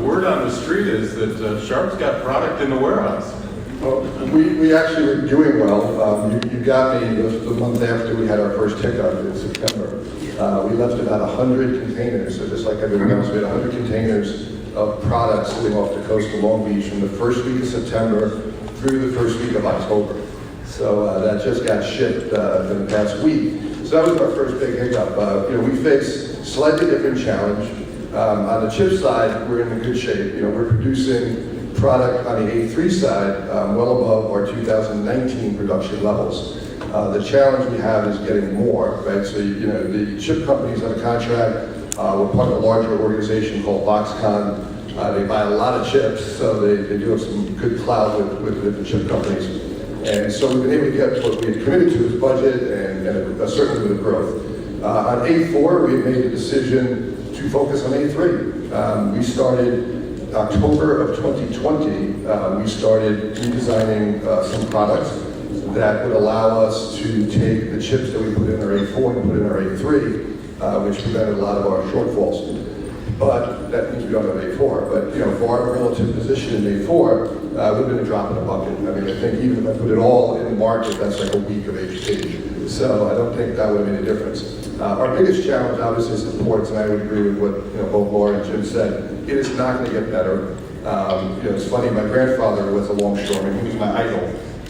word on the street is that Sharp's got product in the warehouse. Well, we actually were doing well. You got me the month after we had our first hiccup in September. We left about 100 containers, so just like everyone else, we had 100 containers of products sitting off the coast of Long Beach from the first week of September through the first week of October. So that just got shipped in the past week. So that was our first big hiccup. We face a slightly different challenge. On the chip side, we're in good shape. We're producing product on the A3 side well above our 2019 production levels. The challenge we have is getting more, right? So, the chip companies on the contract, we're part of a larger organization called Foxconn. They buy a lot of chips, so they do have some good clout with different chip companies. And so we've been able to get what we had committed to as budget and a certain bit of growth. On A4, we made the decision to focus on A3. We started October of 2020, we started redesigning some products that would allow us to take the chips that we put in our A4 and put in our A3, which prevented a lot of our shortfalls. But that means we don't have A4. But for our relative position in A4, it would have been a drop in the bucket. I mean, I think even if I put it all in the market, that's like a week of HP. So I don't think that would have made a difference. Our biggest challenge, obviously, is the ports, and I would agree with what both Laura and Jim said. It is not going to get better. It's funny. My grandfather was a longshoreman. He was my idol,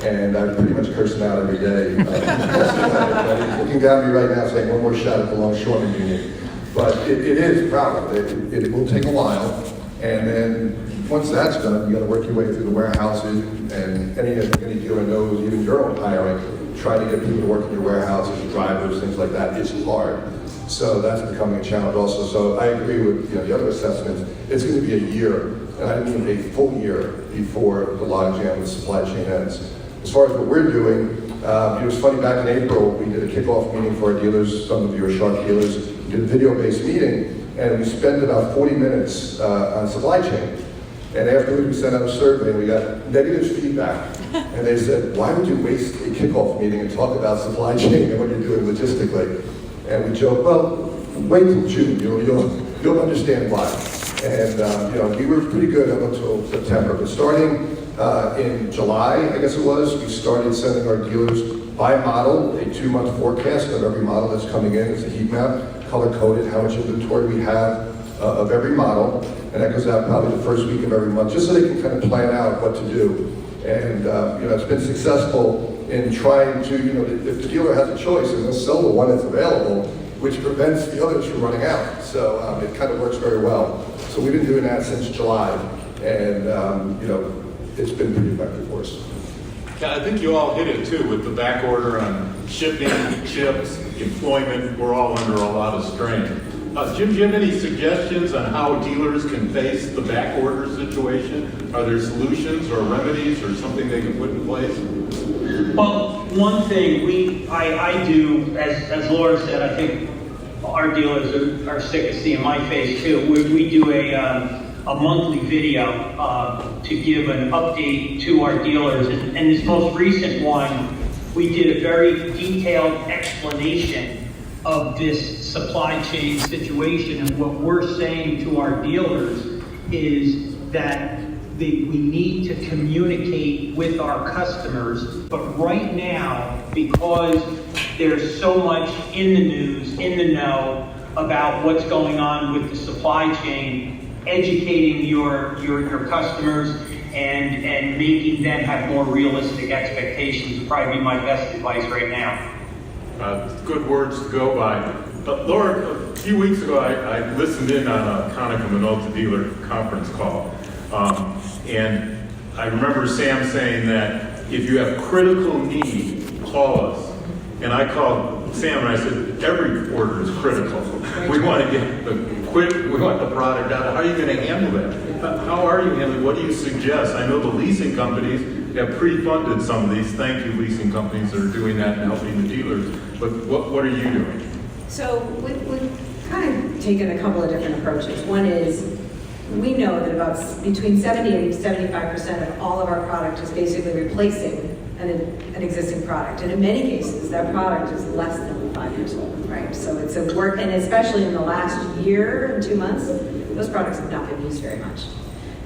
and I pretty much curse him out every day. He's looking down at me right now, saying, "One more shot at the longshoreman union." But it is a problem. It will take a while, and then once that's done, you got to work your way through the warehouses, and any dealer knows, even your own hiring. Trying to get people to work in your warehouses, drivers, things like that, is hard. So that's becoming a challenge also. So I agree with the other assessments. It's going to be a year, and I mean a full year, before the logjam with supply chain ends. As far as what we're doing, it was funny, back in April, we did a kickoff meeting for our dealers. Some of you are Sharp dealers. We did a video-based meeting, and we spent about 40 minutes on supply chain. And afterwards, we sent out a survey, and we got negative feedback. And they said, "Why would you waste a kickoff meeting and talk about supply chain and what you're doing logistically?" And we joked, "Well, wait till June, you'll understand why." And we were pretty good up until September. But starting in July, I guess it was, we started sending our dealers by model a 2-month forecast of every model that's coming in. It's a heat map, color-coded, how much inventory we have of every model. And that goes out probably the first week of every month, just so they can kind of plan out what to do. And it's been successful in trying to, if the dealer has a choice, and they'll sell the one that's available, which prevents the others from running out. So it kind of works very well. So we've been doing that since July, and it's been pretty effective for us. Yeah, I think you all hit it too with the back order on shipping, chips, employment. We're all under a lot of strain. Jim, do you have any suggestions on how dealers can face the back order situation? Are there solutions or remedies or something they can put in place? Well, one thing I do, as Laura said, I think our dealers are sick of seeing my face too. We do a monthly video to give an update to our dealers, and this most recent one, we did a very detailed explanation of this supply chain situation, and what we're saying to our dealers is that we need to communicate with our customers, but right now, because there's so much in the news, in the know, about what's going on with the supply chain, educating your customers and making them have more realistic expectations would probably be my best advice right now. Good words to go by. Laura, a few weeks ago, I listened in on a Konica Minolta dealer conference call. And I remember Sam saying that if you have critical need, call us. And I called Sam and I said, every order is critical. We want to get we want the product out. How are you going to handle that? How are you handling? What do you suggest? I know the leasing companies have pre-funded some of these. Thank you, leasing companies that are doing that and helping the dealers. But what are you doing? So we've kind of taken a couple of different approaches. One is, we know that about between 70 and 75% of all of our product is basically replacing an existing product. And in many cases, that product is less than 5 years old, right? So it's a work, and especially in the last year and 2 months, those products have not been used very much.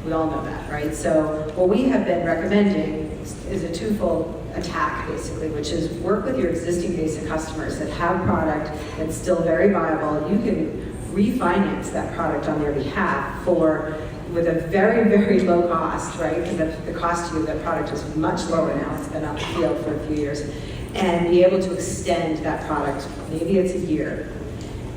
We all know that, right? So what we have been recommending is a twofold attack, basically, which is work with your existing base of customers that have product that's still very viable. You can refinance that product on their behalf with a very, very low cost, right? Because the cost to you of that product is much lower now. It's been out in the field for a few years. And be able to extend that product. Maybe it's a year.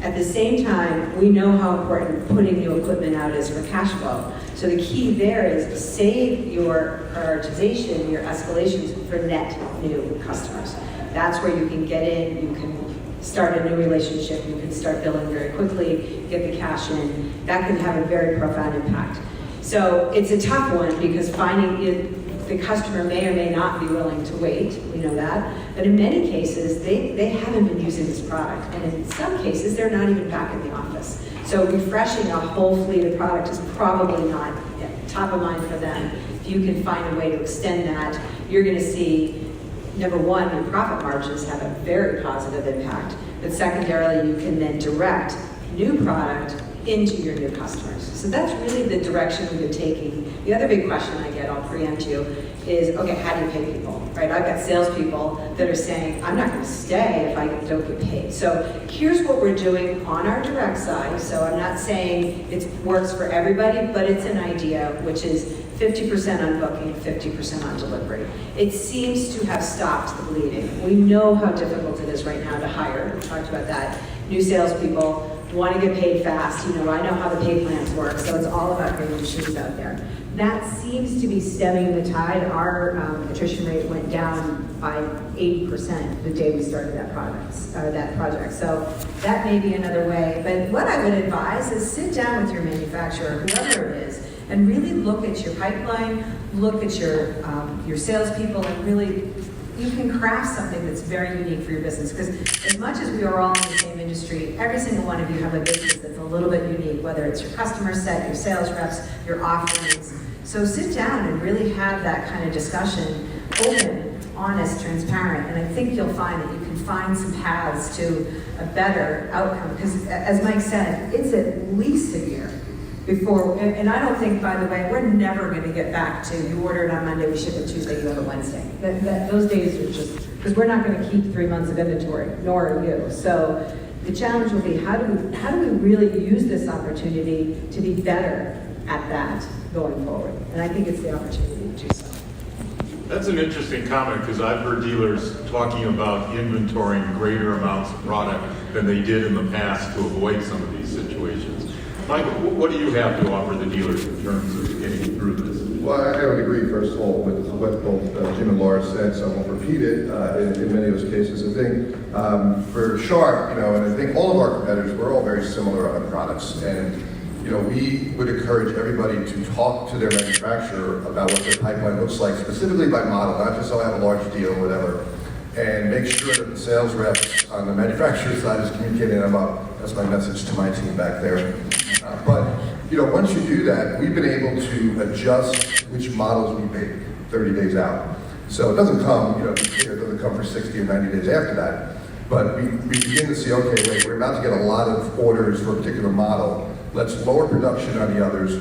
At the same time, we know how important putting new equipment out is for cash flow. So the key there is save your prioritization, your escalations for net new customers. That's where you can get in, you can start a new relationship, you can start billing very quickly, get the cash in. That can have a very profound impact. So it's a tough one because finding it, the customer may or may not be willing to wait, we know that, but in many cases, they haven't been using this product, and in some cases, they're not even back in the office. So refreshing a whole fleet of product is probably not top of mind for them. If you can find a way to extend that, you're gonna see, number one, your profit margins have a very positive impact, but secondarily, you can then direct new product into your new customers. So that's really the direction we've been taking. The other big question I get, I'll preempt you, is, okay, how do you pay people, right? I've got salespeople that are saying, I'm not gonna stay if I don't get paid. So here's what we're doing on our direct side. So I'm not saying it works for everybody, but it's an idea, which is 50% on booking, 50% on delivery. It seems to have stopped the bleeding. We know how difficult it is right now to hire. We talked about that. New salespeople want to get paid fast. You know, I know how the pay plans work, so it's all about getting the shoes out there. That seems to be stemming the tide. Our attrition rate went down by 80% the day we started that project. So that may be another way. But what I would advise is sit down with your manufacturer, whoever it is, and really look at your pipeline, look at your salespeople, and really you can craft something that's very unique for your business. Because as much as we are all in the same industry, every single one of you have a business that's a little bit unique, whether it's your customer set, your sales reps, your offerings. So sit down and really have that kind of discussion, open, honest, transparent, and I think you'll find that you can find some paths to a better outcome. Because as Mike said, it's at least a year before, and I don't think, by the way, we're never going to get back to you order it on Monday, we ship it Tuesday, you have it Wednesday. Those days are just, because we're not going to keep 3 months of inventory, nor are you. So the challenge will be how do we really use this opportunity to be better at that going forward? And I think it's the opportunity to do so. That's an interesting comment because I've heard dealers talking about inventorying greater amounts of product than they did in the past to avoid some of these situations. Michael, what do you have to offer the dealers in terms of getting through this? Well, I would agree, first of all, with what both Jim and Laura said, so I won't repeat it in many of those cases. I think for Sharp, and I think all of our competitors, we're all very similar on the products. And, we would encourage everybody to talk to their manufacturer about what their pipeline looks like, specifically by model, not just, I have a large deal or whatever. And make sure that the sales reps on the manufacturer side is communicating them up. That's my message to my team back there. But once you do that, we've been able to adjust which models we make 30 days out. So it doesn't come, it doesn't come for 60 or 90 days after that. But we begin to see, okay, wait, we're about to get a lot of orders for a particular model. Let's lower production on the others.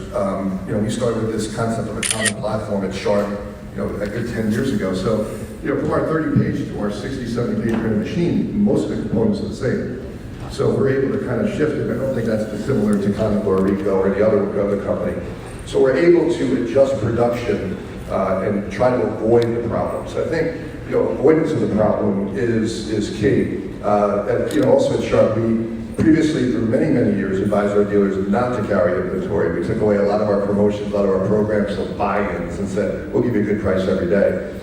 We started with this concept of a common platform at Sharp, a good 10 years ago. So, from our 30-page to our 60, 70-page printed machine, most of the components are the same. So we're able to kind of shift it. I don't think that's dissimilar to Konica or Ricoh or the other company. So we're able to adjust production and try to avoid the problem. So I think avoidance of the problem is key. And also at Sharp, we previously, for many, many years, advised our dealers not to carry inventory. We took away a lot of our promotions, a lot of our programs, so buy-ins, and said, we'll give you a good price every day.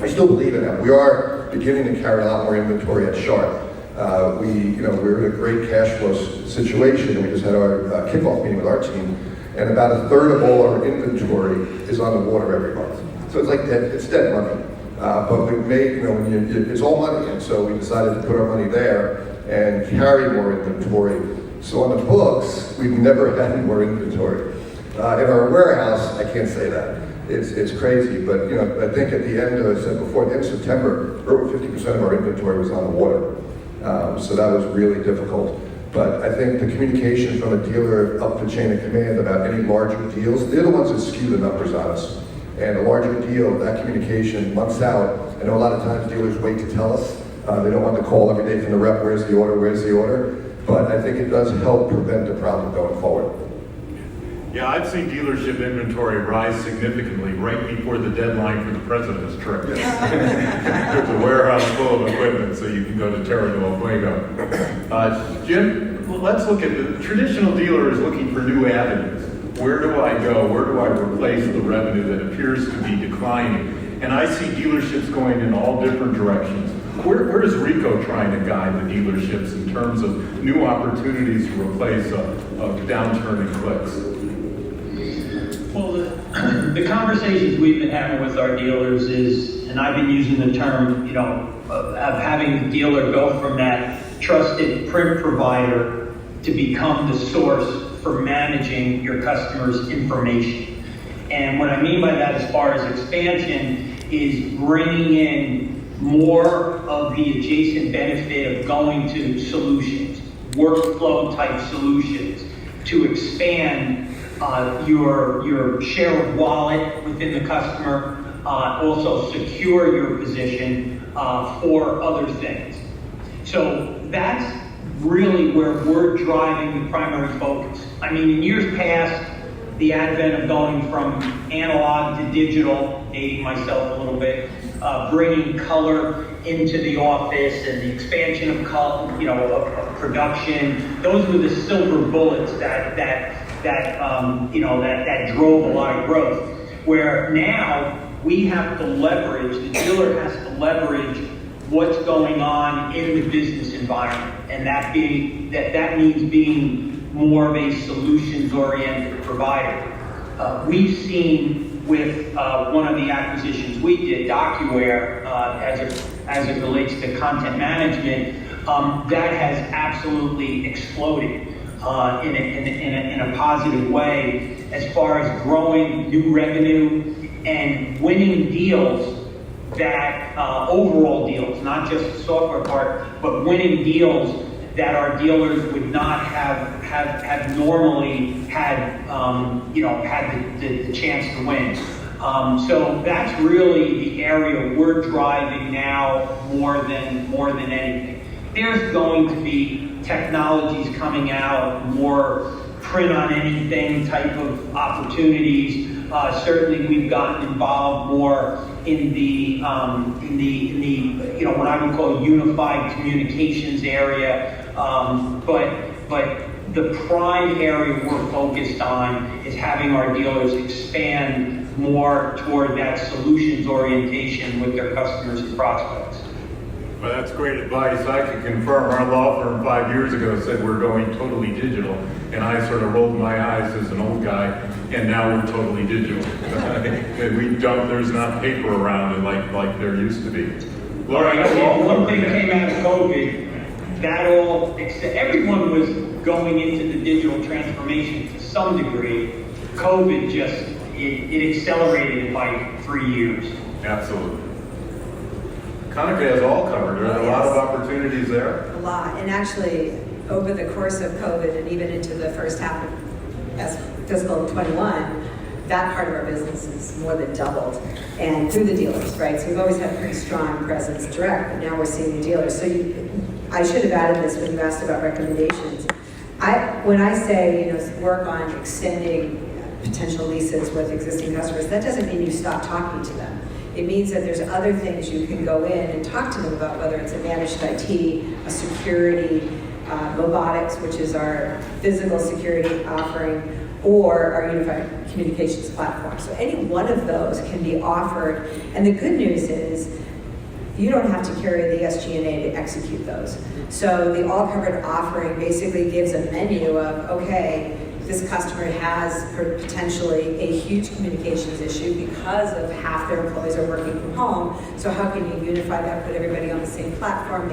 I still believe in that. We are beginning to carry a lot more inventory at Sharp. We're in a great cash flow situation. We just had our kickoff meeting with our team, and about a third of all our inventory is on the water every month. So it's like it's dead money. But we've made, it's all money, and so we decided to put our money there and carry more inventory. So on the books, we've never had more inventory. In our warehouse, I can't say that. It's crazy, but I think at the end of, I said before, at the end of September, over 50% of our inventory was on the water. So that was really difficult. But I think the communication from a dealer up the chain of command about any larger deals, they're the ones that skew the numbers on us. And a larger deal, that communication months out, I know a lot of times dealers wait to tell us. They don't want to call every day from the rep, where's the order? But I think it does help prevent the problem going forward. Yeah, I've seen dealership inventory rise significantly right before the deadline for the president's trip. There's a warehouse full of equipment, so you can go to Terra del Fuego. Jim, well, let's look at the traditional dealer is looking for new avenues. Where do I go? Where do I replace the revenue that appears to be declining? And I see dealerships going in all different directions. Where is Ricoh trying to guide the dealerships in terms of new opportunities to replace a downturn in clicks? Well, the conversations we've been having with our dealers is, and I've been using the term, of having the dealer go from that trusted print provider to become the source for managing your customers' information. And what I mean by that as far as expansion is bringing in more of the adjacent benefit of going to solutions, workflow type solutions, to expand your share of wallet within the customer, also secure your position for other things. So that's really where we're driving the primary focus. I mean, in years past, the advent of going from analog to digital, dating myself a little bit, bringing color into the office and the expansion of color, of production. Those were the silver bullets that drove a lot of growth. Where now we have to leverage, the dealer has to leverage what's going on in the business environment, and that means being more of a solutions-oriented provider. We've seen with one of the acquisitions we did, DocuWare, as it relates to content management, that has absolutely exploded in a positive way as far as growing new revenue and winning deals that overall deals, not just the software part, but winning deals that our dealers would not have normally had the chance to win. So that's really the area we're driving now more than anything. There's going to be technologies coming out, more print on anything type of opportunities. Certainly, we've gotten involved more in the what I would call unified communications area. But the prime area we're focused on is having our dealers expand more toward that solutions orientation with their customers and prospects. Well, that's great advice. I can confirm our law firm 5 years ago said we're going totally digital, and I sort of rolled my eyes as an old guy, and now we're totally digital. There's not paper around it like there used to be. Laura, one thing came out of COVID, everyone was going into the digital transformation to some degree. COVID it accelerated it by 3 years. Absolutely. Konica has all covered. There are a lot of opportunities there. A lot, and actually, over the course of COVID and even into the first half of fiscal 21, that part of our business is more than doubled, and through the dealers, right? So we've always had a pretty strong presence direct, but now we're seeing the dealers. So I should have added this when you asked about recommendations. When I say, work on extending potential leases with existing customers, that doesn't mean you stop talking to them. It means that there's other things you can go in and talk to them about, whether it's a managed IT, a security, robotics, which is our physical security offering, or our unified communications platform. So any one of those can be offered. And the good news is you don't have to carry the SG&A to execute those. So the all-covered offering basically gives a menu of, okay, this customer has potentially a huge communications issue because of half their employees are working from home. So how can you unify that, put everybody on the same platform,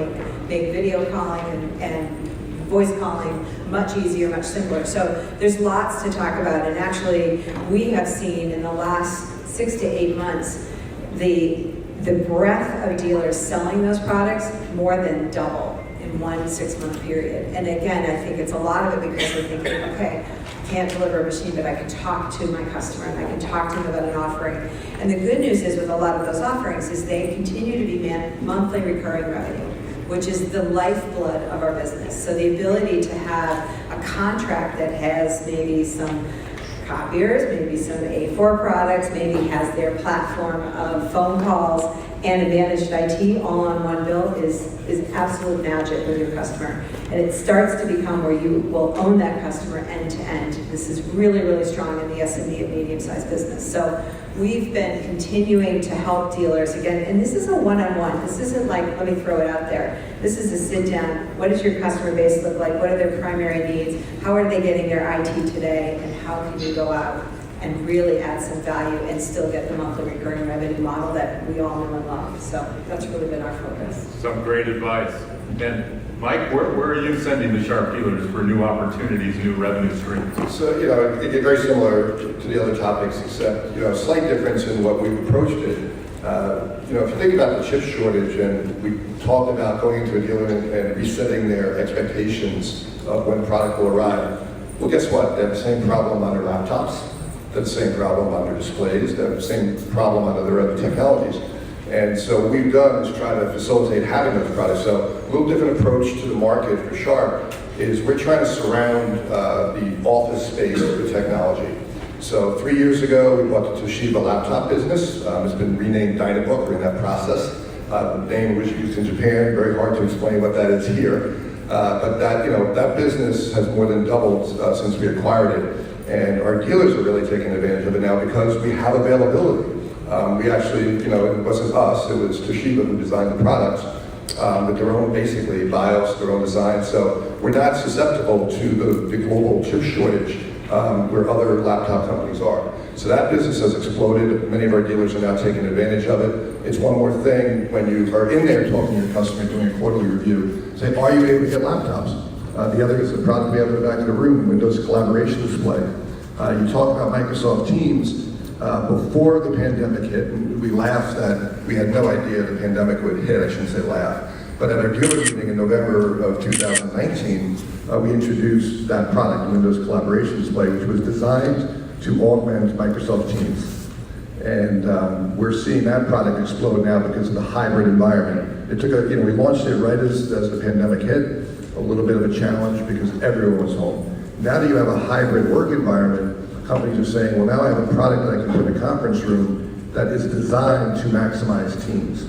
make video calling and voice calling much easier, much simpler. So there's lots to talk about. And actually, we have seen in the last 6 to 8 months, the breadth of dealers selling those products more than double in 1 6-month period. And again, I think it's a lot of it because they're thinking, okay, I can't deliver a machine, but I can talk to my customer and I can talk to them about an offering. And the good news is with a lot of those offerings is they continue to be monthly recurring revenue, which is the lifeblood of our business. So the ability to have a contract that has maybe some copiers, maybe some A4 products, maybe has their platform of phone calls and a managed IT all on one bill is absolute magic with your customer. And it starts to become where you will own that customer end to end. This is really, really strong in the SMB and medium-sized business. So we've been continuing to help dealers again, and this is a one-on-one. This isn't like, let me throw it out there. This is a sit down. What does your customer base look like? What are their primary needs? How are they getting their IT today? And how can you go out and really add some value and still get the monthly recurring revenue model that we all know and love. So that's really been our focus. Some great advice. And Mike, where are you sending the sharp dealers for new opportunities, new revenue streams? So, it get very similar to the other topics, except, a slight difference in what we've approached it. If you think about the chip shortage, and we talked about going into a dealer and resetting their expectations of when product will arrive. Well, guess what? They have the same problem on their laptops. They have the same problem on their displays. They have the same problem on their other technologies. And so what we've done is try to facilitate having those products. So a little different approach to the market for Sharp is we're trying to surround the office space with technology. So 3 years ago, we bought the Toshiba laptop business. It's been renamed Dynabook. We're in that process. The name was used in Japan. Very hard to explain what that is here. But that business has more than doubled since we acquired it. And our dealers are really taking advantage of it now because we have availability. We actually, it wasn't us, it was Toshiba who designed the products with their own, basically, BIOS, their own design. So we're not susceptible to the global chip shortage where other laptop companies are. So that business has exploded. Many of our dealers are now taking advantage of it. It's one more thing when you are in there talking to your customer, doing a quarterly review, say, are you able to get laptops? The other is the product we have in the back of the room, Windows Collaboration Display. You talk about Microsoft Teams. Before the pandemic hit, and we laughed that we had no idea the pandemic would hit, I shouldn't say laugh, but at our dealer meeting in November of 2019, we introduced that product, Windows Collaboration Display, which was designed to augment Microsoft Teams. And we're seeing that product explode now because of the hybrid environment. It took we launched it right as the pandemic hit, a little bit of a challenge because everyone was home. Now that you have a hybrid work environment, companies are saying, well, now I have a product that I can put in a conference room that is designed to maximize teams.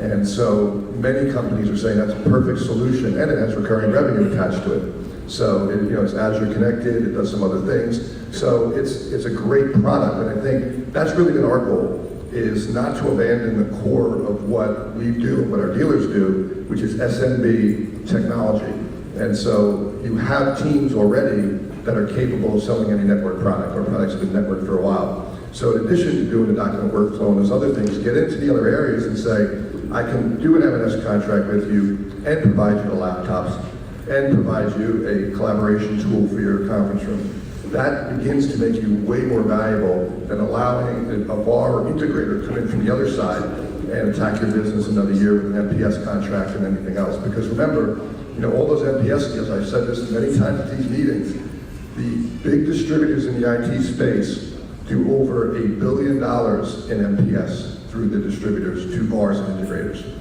And so many companies are saying that's a perfect solution, and it has recurring revenue attached to it. So it's Azure connected, it does some other things. So it's a great product, and I think that's really been our goal, is not to abandon the core of what we do and what our dealers do, which is SMB technology. And so you have teams already that are capable of selling any network product. Our products have been networked for a while. So in addition to doing the document workflow and those other things, get into the other areas and say, I can do an M&S contract with you and provide you the laptops and provide you a collaboration tool for your conference room. That begins to make you way more valuable than allowing a VAR or integrator to come in from the other side and attack your business another year with an MPS contract and anything else. Because remember, all those MPS deals, I've said this many times at these meetings, the big distributors in the IT space do over $1 billion in MPS through the distributors to VARs and integrators.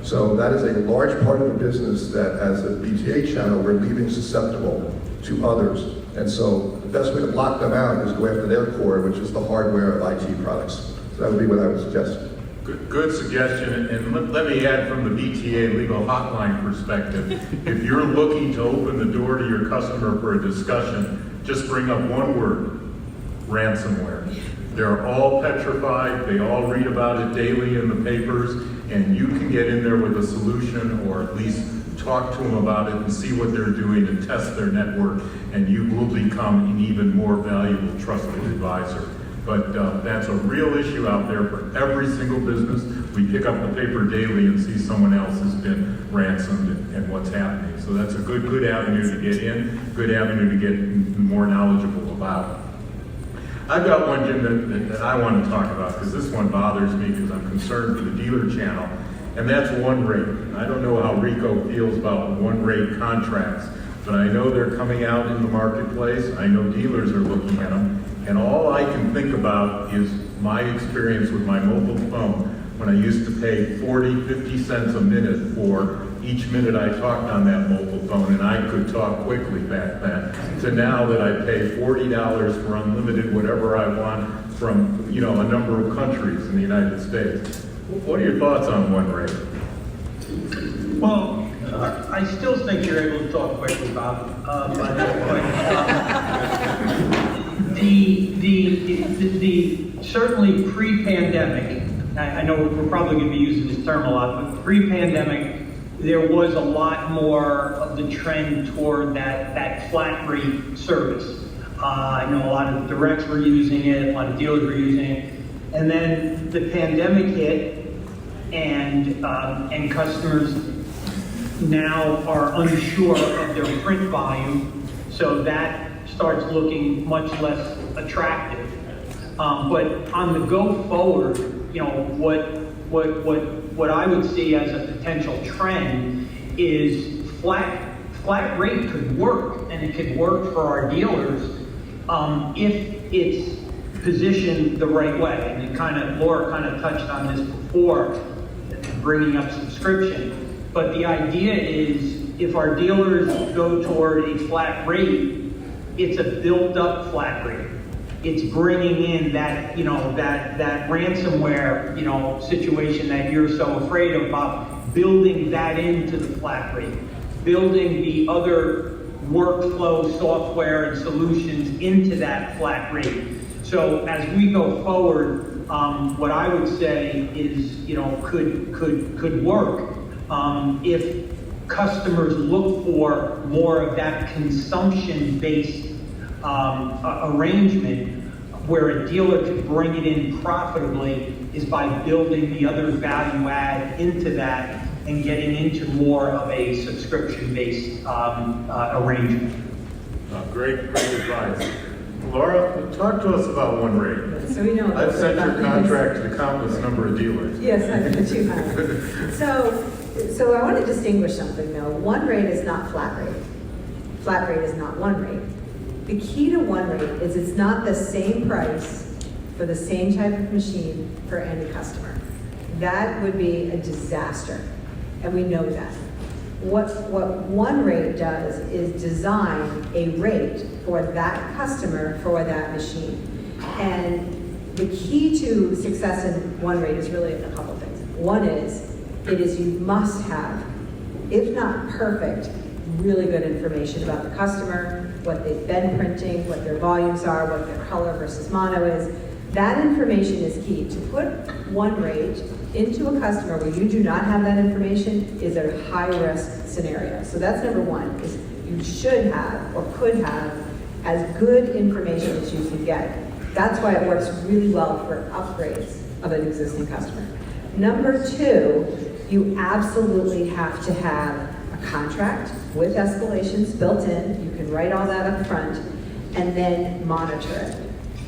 So that is a large part of the business that as a BTA channel, we're leaving susceptible to others. And so the best way to block them out is go after their core, which is the hardware of IT products. So that would be what I would suggest. Good suggestion, and let me add from the BTA legal hotline perspective, if you're looking to open the door to your customer for a discussion, just bring up one word, ransomware. They're all petrified, they all read about it daily in the papers, and you can get in there with a solution or at least talk to them about it and see what they're doing and test their network, and you will become an even more valuable, trusted advisor. But that's a real issue out there for every single business. We pick up the paper daily and see someone else has been ransomed and what's happening. So that's a good avenue to get in, good avenue to get more knowledgeable about. I've got one, Jim, that I want to talk about because this one bothers me because I'm concerned for the dealer channel. and that's one rate. I don't know how Ricoh feels about one rate contracts, but I know they're coming out in the marketplace. I know dealers are looking at them, and all I can think about is my experience with my mobile phone when I used to pay 40, 50 cents a minute for each minute I talked on that mobile phone, and I could talk quickly back then, to now that I pay $40 for unlimited whatever I want from, a number of countries in the United States. What are your thoughts on one rate? Well, I still think you're able to talk quickly, Bob. By that point, certainly pre-pandemic, I know we're probably going to be using this term a lot, but pre-pandemic, there was a lot more of the trend toward that flat rate service. I know a lot of directs were using it, a lot of dealers were using it, and then the pandemic hit, and customers now are unsure of their print volume, so that starts looking much less attractive. But on the go forward, what I would see as a potential trend is flat rate could work, and it could work for our dealers if it's positioned the right way. And Laura kind of touched on this before, bringing up subscription. But the idea is, if our dealers go toward a flat rate, it's a built-up flat rate. It's bringing in that, that ransomware, situation that you're so afraid of, building that into the flat rate, building the other workflow software and solutions into that flat rate. So as we go forward, what I would say is, could work if customers look for more of that consumption-based arrangement, where a dealer could bring it in profitably, is by building the other value add into that and getting into more of a subscription-based arrangement. Great advice. Laura, talk to us about one rate. So we know. I've sent your contract to the countless number of dealers. Yes, I've been too high. So I want to distinguish something though. One rate is not flat rate. Flat rate is not one rate. The key to one rate is it's not the same price for the same type of machine for any customer. That would be a disaster, and we know that. What one rate does is design a rate for that customer for that machine. And the key to success in one rate is really a couple things. One is, you must have, if not perfect, really good information about the customer, what they've been printing, what their volumes are, what their color versus mono is. That information is key. To put one rate into a customer where you do not have that information is a high-risk scenario. So that's number one, is you should have or could have as good information as you can get. That's why it works really well for upgrades of an existing customer. Number two, you absolutely have to have a contract with escalations built in. You can write all that up front and then monitor it.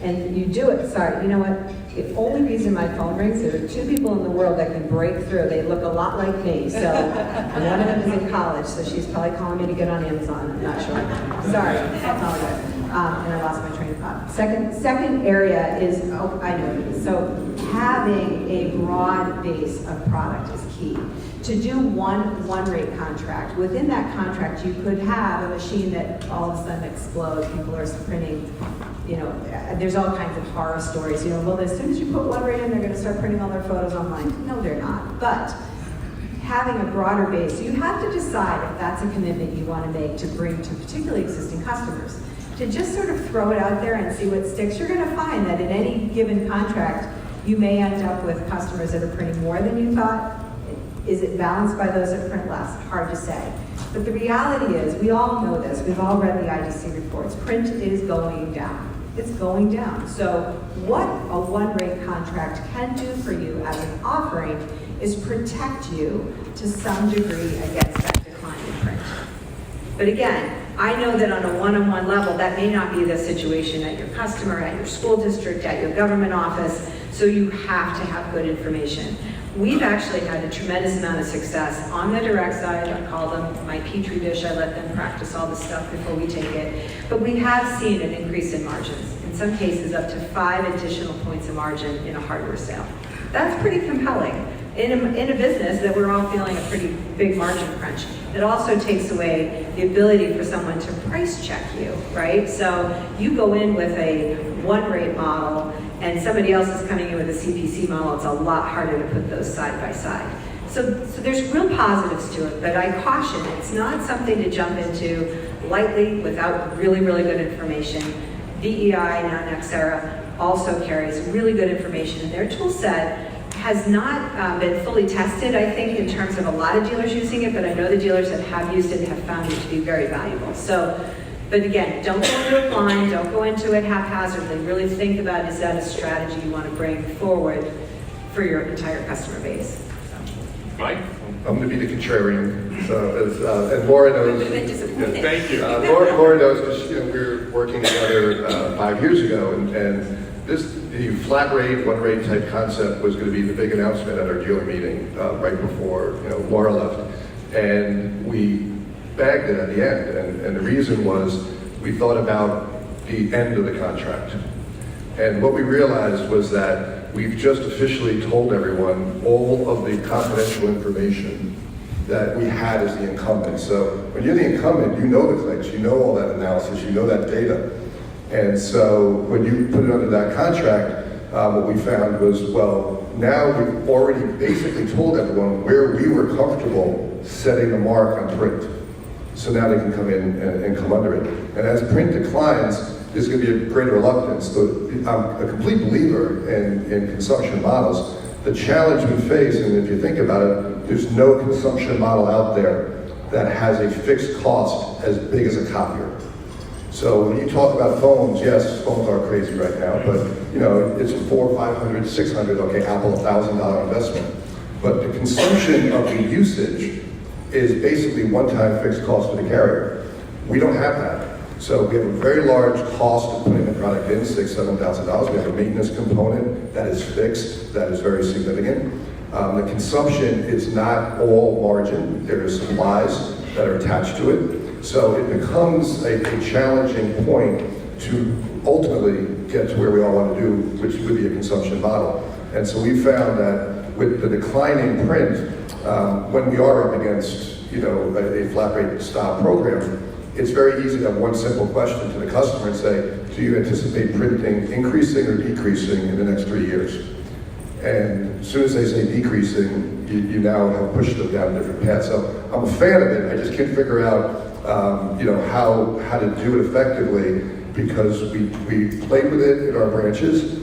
And you do it, sorry, you know what? The only reason my phone rings, there are two people in the world that can break through. They look a lot like me, so, and one of them is in college, so she's probably calling me to get on Amazon, I'm not sure. Sorry, I apologize. And I lost my train of thought. Second area is, I know this, so having a broad base of product is key. To do one rate contract, within that contract you could have a machine that all of a sudden explodes, people are printing, there's all kinds of horror stories, well, as soon as you put one rate in, they're gonna start printing all their photos online. No, they're not, but having a broader base, you have to decide if that's a commitment you wanna make to bring to particularly existing customers. To just sort of throw it out there and see what sticks, you're gonna find that in any given contract, you may end up with customers that are printing more than you thought. Is it balanced by those that print less? Hard to say. But the reality is, we all know this, we've all read the IDC reports, print is going down. It's going down. So what a one-rate contract can do for you as an offering is protect you to some degree against that decline in print. But again, I know that on a one-on-one level, that may not be the situation at your customer, at your school district, at your government office. So you have to have good information. We've actually had a tremendous amount of success on the direct side. I call them my petri dish. I let them practice all the stuff before we take it. But we have seen an increase in margins. In some cases, up to 5 additional points of margin in a hardware sale. That's pretty compelling in a business that we're all feeling a pretty big margin crunch. It also takes away the ability for someone to price check you, right? So you go in with a one rate model and somebody else is coming in with a CPC model, it's a lot harder to put those side by side. So there's real positives to it, but I caution, it's not something to jump into lightly without really, really good information. BEI, now Nexera, also carries really good information, and their tool set has not been fully tested, I think, in terms of a lot of dealers using it, but I know the dealers that have used it have found it to be very valuable. So, but again, don't go into it blind, don't go into it haphazardly. Really think about, is that a strategy you want to bring forward for your entire customer base? Mike? I'm going to be the contrarian. So, and Laura knows. Thank you. Laura knows because we were working together 5 years ago, and the flat rate, one rate type concept was going to be the big announcement at our dealer meeting right before Laura left, and we bagged it at the end. And the reason was we thought about the end of the contract, and what we realized was that we've just officially told everyone all of the confidential information that we had as the incumbent. So when you're the incumbent, you know the clicks, you know all that analysis, you know that data. And so when you put it under that contract, what we found was, well, now we've already basically told everyone where we were comfortable setting the mark on print. So now they can come in and come under it. And as print declines, there's going to be a greater reluctance. So I'm a complete believer in consumption models. The challenge we face, and if you think about it, there's no consumption model out there that has a fixed cost as big as a copier. So when you talk about phones, yes, phones are crazy right now, but it's $400, $500, $600, okay, Apple, $1,000 investment. But the consumption of the usage is basically one-time fixed cost for the carrier. We don't have that. So we have a very large cost of putting the product in, $6,000, $7,000. We have a maintenance component that is fixed, that is very significant. The consumption is not all margin. There are supplies that are attached to it. So it becomes a challenging point to ultimately get to where we all want to do, which would be a consumption model. And so we found that with the declining print, when we are up against a flat rate style program, it's very easy to have one simple question to the customer and say, do you anticipate printing increasing or decreasing in the next 3 years? And as soon as they say decreasing, you now have pushed them down a different path. So I'm a fan of it. I just can't figure out how to do it effectively, because we played with it in our branches.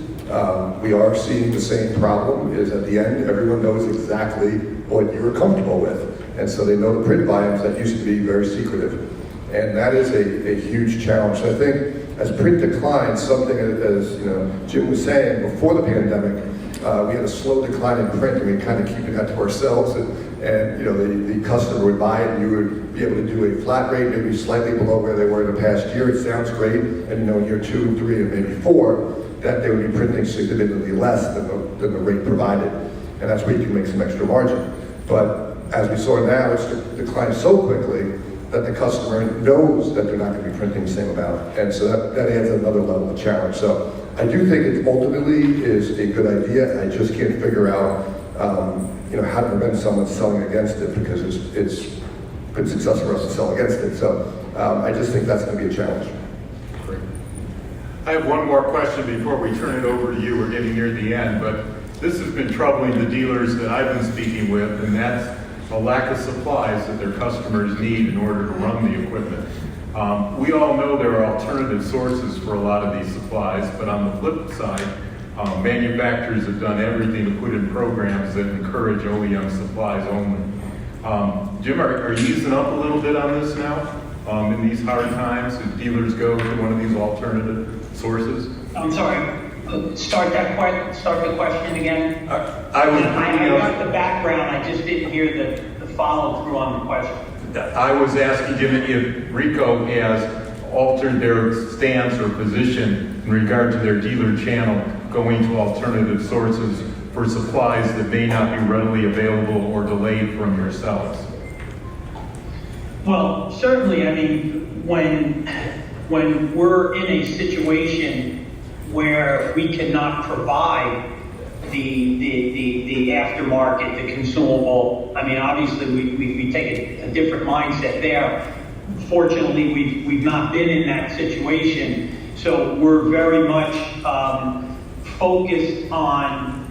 We are seeing the same problem is at the end, everyone knows exactly what you're comfortable with. And so they know the print volumes that used to be very secretive. And that is a huge challenge. So I think as print declines, something as Jim was saying, before the pandemic, we had a slow decline in print, and we kind of keep that to ourselves. And the customer would buy it, and you would be able to do a flat rate, maybe slightly below where they were in the past year. It sounds great, and in year 2, 3, and maybe 4, that they would be printing significantly less than the rate provided. And that's where you can make some extra margin. But as we saw now, it's declined so quickly that the customer knows that they're not going to be printing the same amount. And so that adds another level of challenge. So I do think it ultimately is a good idea. I just can't figure out how to prevent someone selling against it, because it's been successful for us to sell against it. So I just think that's going to be a challenge. Great. I have one more question before we turn it over to you. We're getting near the end, but this has been troubling the dealers that I've been speaking with, and that's a lack of supplies that their customers need in order to run the equipment. We all know there are alternative sources for a lot of these supplies, but on the flip side, manufacturers have done everything to put in programs that encourage OEM supplies only. Jim, are you easing up a little bit on this now? In these hard times, if dealers go to one of these alternative sources? I'm sorry. Start the question again. I got the background. I just didn't hear the follow through on the question. I was asking Jim if Ricoh has altered their stance or position in regard to their dealer channel going to alternative sources for supplies that may not be readily available or delayed from yourselves? Well, certainly, I mean, when we're in a situation where we cannot provide the aftermarket, the consumable, I mean, obviously we take a different mindset there. Fortunately, we've not been in that situation, so we're very much focused on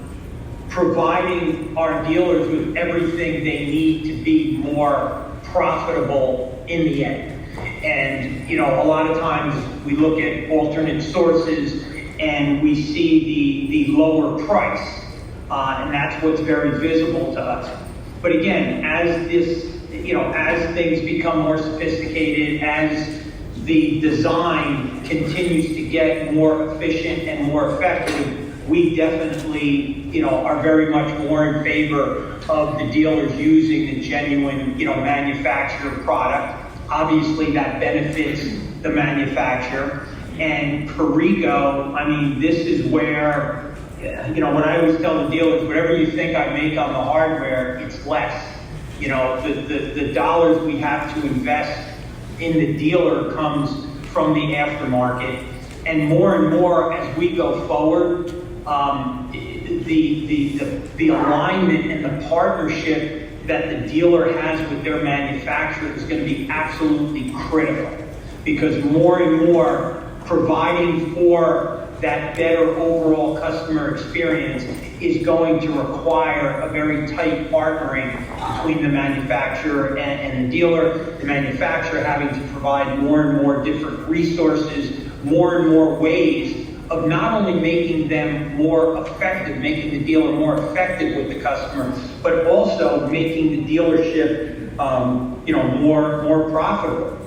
providing our dealers with everything they need to be more profitable in the end. And, you know, a lot of times we look at alternate sources and we see the lower price, and that's what's very visible to us. But again, as as things become more sophisticated, as the design continues to get more efficient and more effective, we definitely, are very much more in favor of the dealers using the genuine, manufacturer product. Obviously, that benefits the manufacturer. And for Ricoh, I mean, this is where, when I always tell the dealers, whatever you think I make on the hardware, it's less. The dollars we have to invest in the dealer comes from the aftermarket. And more as we go forward, the alignment and the partnership that the dealer has with their manufacturer is going to be absolutely critical, because more and more providing for that better overall customer experience is going to require a very tight partnering between the manufacturer and the dealer, the manufacturer having to provide more and more different resources, more and more ways of not only making them more effective, making the dealer more effective with the customer, but also making the dealership, more profitable.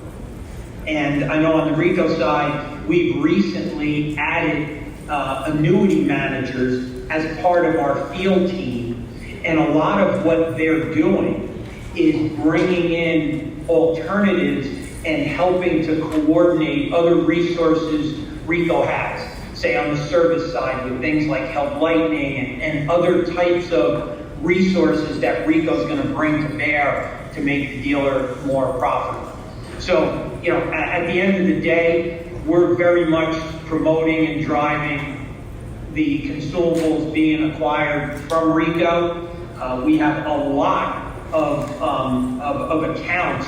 And I know on the Ricoh side, we've recently added annuity managers as part of our field team, and a lot of what they're doing is bringing in alternatives and helping to coordinate other resources Ricoh has. Say on the service side with things like Help Lightning and other types of resources that Ricoh is going to bring to bear to make the dealer more profitable. So, at the end of the day, we're very much promoting and driving the consumables being acquired from Ricoh. We have a lot of accounts,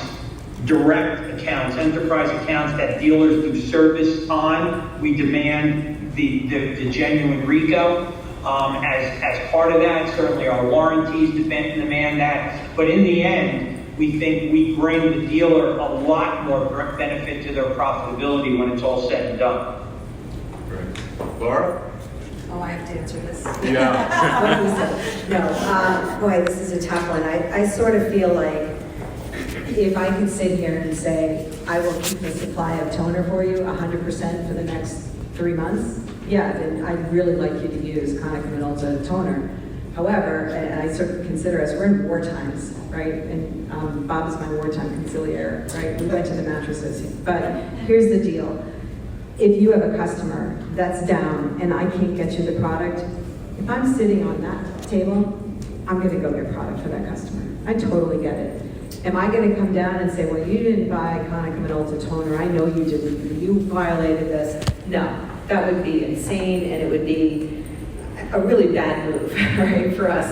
direct accounts, enterprise accounts that dealers do service on. We demand the genuine Ricoh. As part of that, certainly our warranties demand that. But in the end, we think we bring the dealer a lot more benefit to their profitability when it's all said and done. Great. Laura? Oh, I have to answer this. Yeah. No, boy, this is a tough one. I sort of feel like if I could sit here and say, I will keep the supply of toner for you 100% for the next 3 months, yeah, then I'd really like you to use Konica Minolta toner. However, and I sort of consider us, we're in war times, right? And Bob is my wartime conciliaire, right? We went to the mattresses. But here's the deal. If you have a customer that's down and I can't get you the product, if I'm sitting on that table, I'm gonna go get product for that customer. I totally get it. Am I gonna come down and say, well, you didn't buy Konica Minolta toner, I know you didn't, you violated this? No, that would be insane, and it would be a really bad move, right, for us.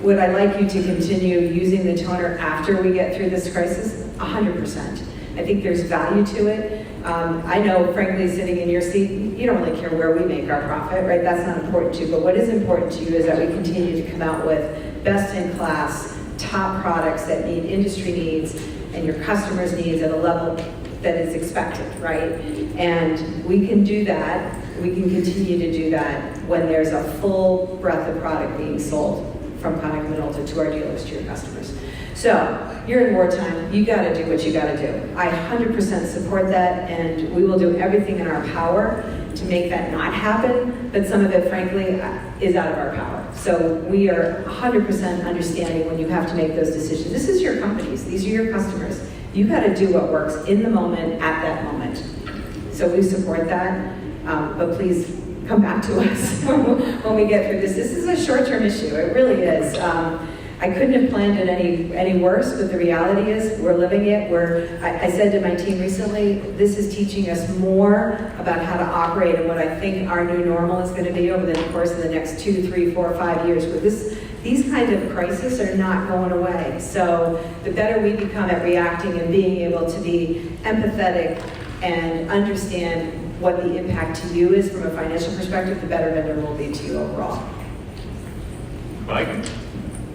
Would I like you to continue using the toner after we get through this crisis? 100%. I think there's value to it. I know, frankly, sitting in your seat, you don't really care where we make our profit, right? That's not important to you. But what is important to you is that we continue to come out with best-in-class, top products that meet industry needs and your customers' needs at a level that is expected, right? And we can do that. We can continue to do that when there's a full breadth of product being sold from Konica Minolta to our dealers, to your customers. So, you're in wartime, you gotta do what you gotta do. I 100% support that, and we will do everything in our power to make that not happen, but some of it, frankly, is out of our power. So we are 100% understanding when you have to make those decisions. This is your companies, these are your customers. You gotta do what works in the moment, at that moment. So we support that, but please come back to us when we get through this. This is a short-term issue, it really is. I couldn't have planned it any worse, but the reality is we're living it. I said to my team recently, this is teaching us more about how to operate and what I think our new normal is going to be over the course of the next 2, 3, 4, 5 years. But these kind of crises are not going away. So the better we become at reacting and being able to be empathetic and understand what the impact to you is from a financial perspective, the better vendor will be to you overall. Mike?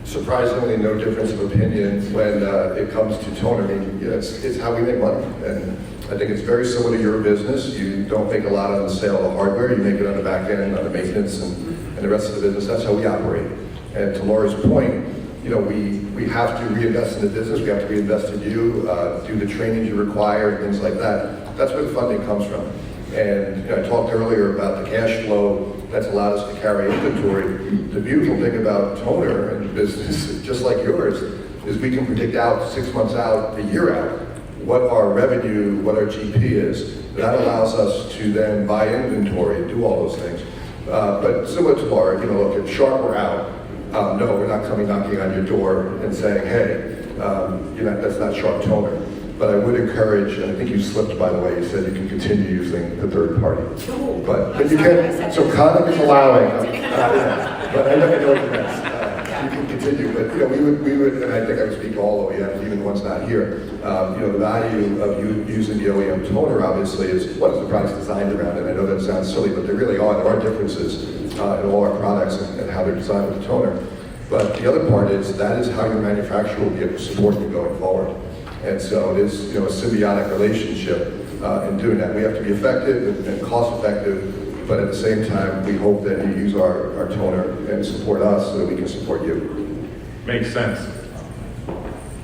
Surprisingly, no difference of opinion when it comes to toner. I mean, it's how we make money. And I think it's very similar to your business. You don't make a lot on the sale of the hardware. You make it on the back end, on the maintenance, and the rest of the business. That's how we operate. And to Laura's point, we have to reinvest in the business. We have to reinvest in you, do the trainings you require, and things like that. That's where the funding comes from. And I talked earlier about the cash flow that's allowed us to carry inventory. The beautiful thing about toner and business, just like yours, is we can predict out 6 months out, a year out, what our revenue, what our GP is. That allows us to then buy inventory, do all those things. But similar to Laura, look, if Sharp were out, no, we're not coming knocking on your door and saying, hey, that's not Sharp toner. But I would encourage, and I think you slipped, by the way, you said you can continue using the third party. But you can, so Konica is allowing, but I know what you meant. You can continue, but we would, and I think I would speak to all OEMs, even the ones not here. The value of you using the OEM toner, obviously, is what is the product's designed around. And I know that sounds silly, but there really are. There are differences in all our products and how they're designed with the toner. But the other part is that is how your manufacturer will be able to support you going forward. And so it is, a symbiotic relationship in doing that. We have to be effective and cost effective, but at the same time, we hope that you use our toner and support us so that we can support you. Makes sense.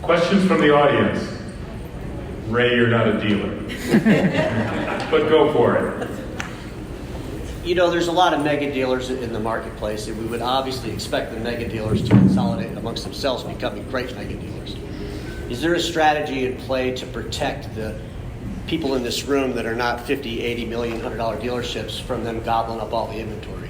Questions from the audience? Ray, you're not a dealer, but go for it. There's a lot of mega dealers in the marketplace, and we would obviously expect the mega dealers to consolidate amongst themselves, becoming great mega dealers. Is there a strategy in play to protect the people in this room that are not $50, $80 million, $100 dealerships from them gobbling up all the inventory?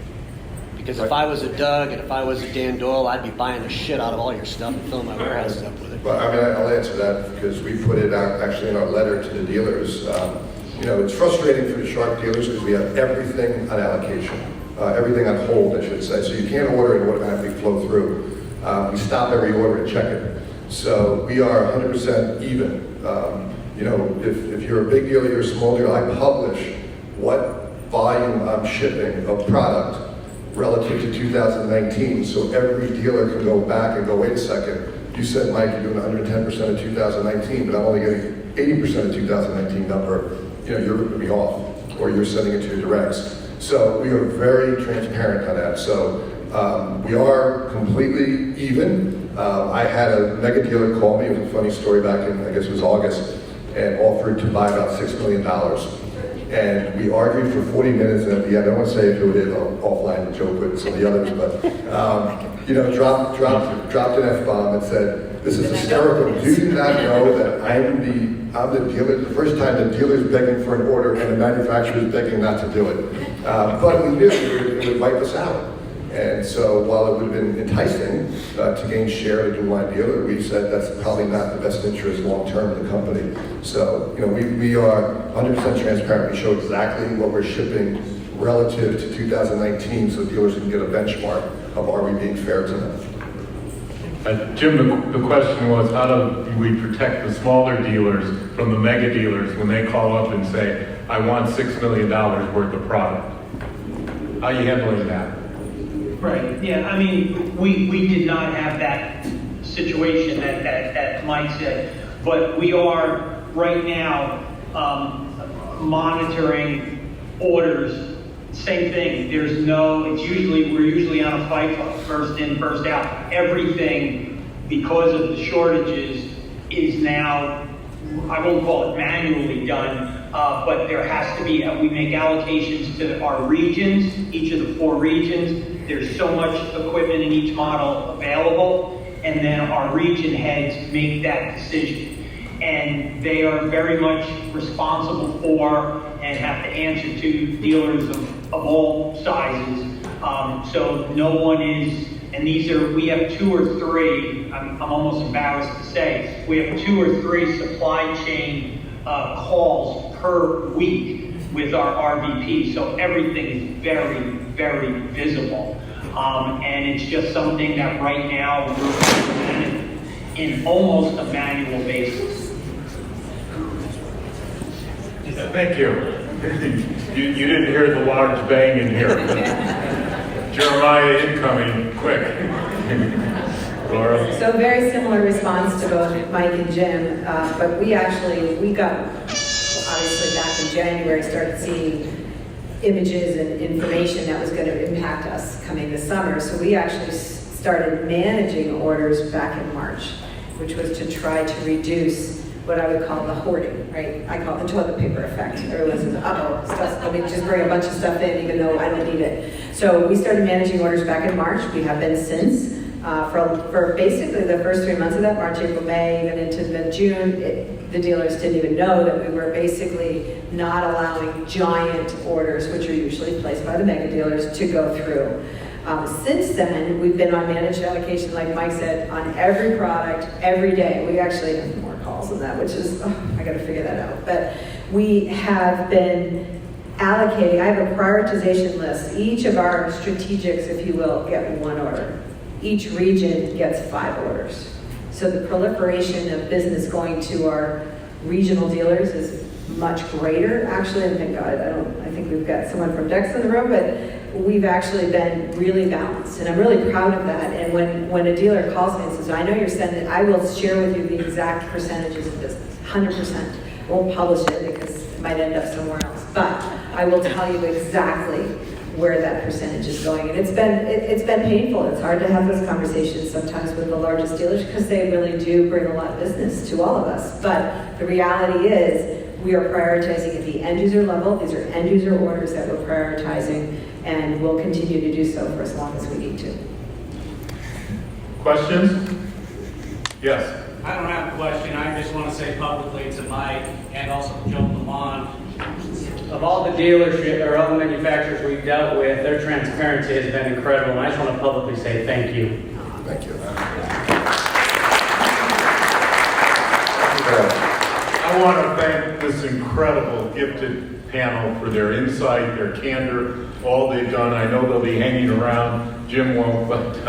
Because if I was a Doug and if I was a Dan Doyle, I'd be buying the shit out of all your stuff and filling my warehouses up with it. Well, I'll answer that because we put it out actually in our letter to the dealers. It's frustrating for the Sharp dealers because we have everything on allocation, everything on hold, I should say. So you can't order and automatically flow through. We stop every order and check it. So we are 100% even. If you're a big dealer, you're a small dealer, I publish what volume I'm shipping of product relative to 2019. So every dealer can go back and go, wait a second, you said, Mike, you're doing 110% of 2019, but I'm only getting 80% of 2019 number. You're ripping me off, or you're sending it to your directs. So we are very transparent on that. So we are completely even. I had a mega dealer call me. It was a funny story back in, I guess it was August, and offered to buy about $6 million. And we argued for 40 minutes, and at the end, I don't want to say who it is, offline with Joe with some of the others, but dropped an F-bomb and said, this is hysterical. Do you not know that I'm the dealer? The first time the dealer's begging for an order and the manufacturer's begging not to do it. But we knew it would wipe us out. And so while it would have been enticing to gain share of the dual-line dealer, we said that's probably not the best interest long-term of the company. So, we are 100% transparent. We show exactly what we're shipping relative to 2019 so dealers can get a benchmark of are we being fair to them. Jim, the question was, how do we protect the smaller dealers from the mega dealers when they call up and say, I want $6 million worth of product? How are you handling that? Right, yeah, we did not have that situation that Mike said, but we are right now monitoring orders. Same thing, we're usually on a fight, first in, first out. Everything, because of the shortages, is now, I won't call it manually done, but there has to be, we make allocations to our regions, each of the 4 regions. There's so much equipment in each model available, and then our region heads make that decision. and they are very much responsible for and have to answer to dealers of all sizes. So no one is, and we have 2 or 3, I'm almost embarrassed to say, we have 2 or 3 supply chain calls per week with our RVP. So everything is very, very visible. And it's just something that right now we're in almost a manual basis. Thank you. You didn't hear the large bang in here. Jeremiah incoming, quick. Laura? So very similar response to both Mike and Jim, but we got, obviously back in January, started seeing images and information that was going to impact us coming this summer. So we actually started managing orders back in March, which was to try to reduce what I would call the hoarding, right? I call it the toilet paper effect. Everyone says, let me just bring a bunch of stuff in even though I don't need it. So we started managing orders back in March. We have been since. For basically the first 3 months of that, March, April, May, even into June, the dealers didn't even know that we were basically not allowing giant orders, which are usually placed by the mega dealers, to go through. Since then, we've been on managed allocation, like Mike said, on every product, every day. We actually have more calls than that, which is, I gotta figure that out. But we have been allocating, I have a prioritization list. Each of our strategics, if you will, get 1 order. Each region gets 5 orders. So the proliferation of business going to our regional dealers is much greater. Actually, and thank God, I think we've got someone from Dex in the room, but we've actually been really balanced, and I'm really proud of that. And when a dealer calls me and says, I know you're sending, I will share with you the exact percentages of business, 100%. I won't publish it because it might end up somewhere else, but I will tell you exactly where that percentage is going. And it's been painful. It's hard to have those conversations sometimes with the largest dealers because they really do bring a lot of business to all of us. But the reality is we are prioritizing at the end user level. These are end user orders that we're prioritizing, and we'll continue to do so for as long as we need to. Questions? Yes. I don't have a question. I just want to say publicly to Mike and also to Joe Lamont, of all the dealership or all the manufacturers we've dealt with, their transparency has been incredible, and I just want to publicly say thank you. Thank you. I want to thank this incredible, gifted panel for their insight, their candor, all they've done. I know they'll be hanging around. Jim won't, but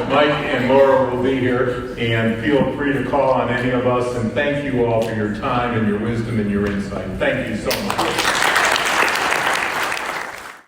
Mike and Laura will be here, and feel free to call on any of us. And thank you all for your time and your wisdom and your insight. Thank you so much.